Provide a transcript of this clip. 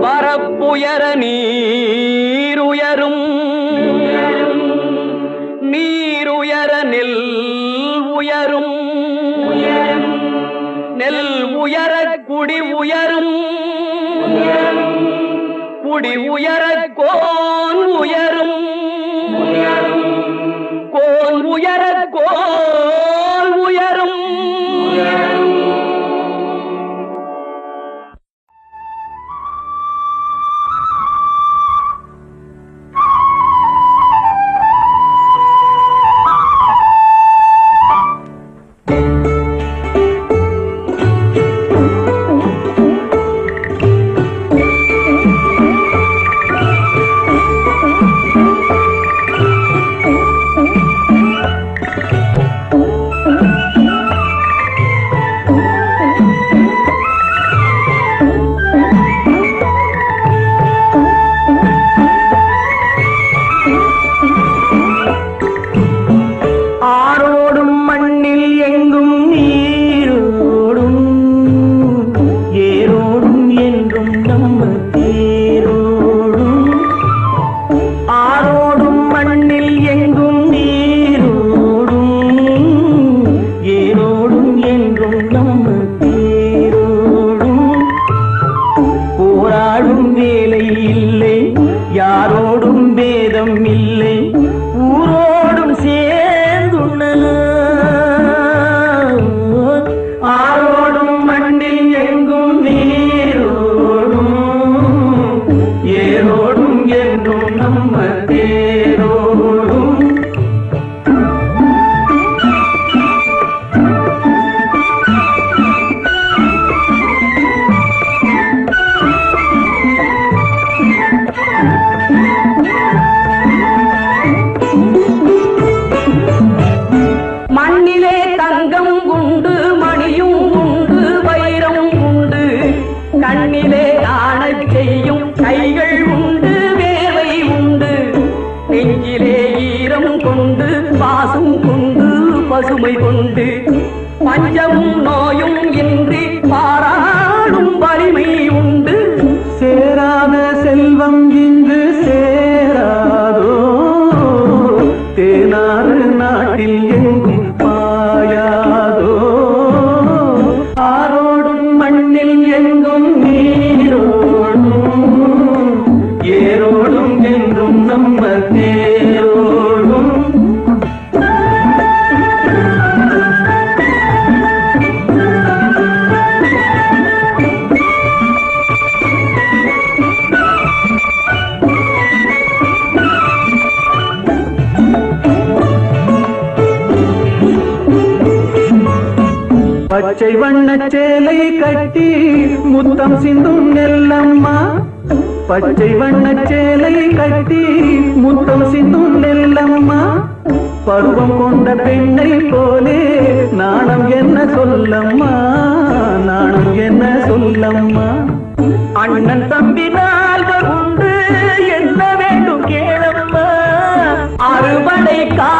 வரப்புயர நீருயரும், நீருயர நெல் உயரும், நெல் உயர குடி உயரும், குடி உயர கோன் உயரும், கோன் உயர கோல் உயரும். பசுமை கொண்டு பஞ்சமும் நோயும் இன்றி பாராடும் வலிமை உண்டு. சேராத செல்வம் இன்று சேராதோ, தேனாறு நாட்டில் எங்கும் பாயாதோ, ஆரோடும் மண்ணில் எங்கும் நீரோடும், ஏரோடும் என்றும் நம்ம தேரோடும். பச்சை வண்ண சேலை கட்டி முத்தம் சிந்தும் நெல்லம்மா, பச்சை வண்ண சேலை கட்டி முத்தம் சிந்தும் நெல்லம்மா, பருவம் கொண்ட பெண்ணை போலே நாணம் என்ன சொல்லம்மா, நாணம் என்ன சொல்லம்மா. அண்ணன் தம்பி நால்வர் உண்டு, என்ன வேண்டும் கேளம்மா, அறுபடை கா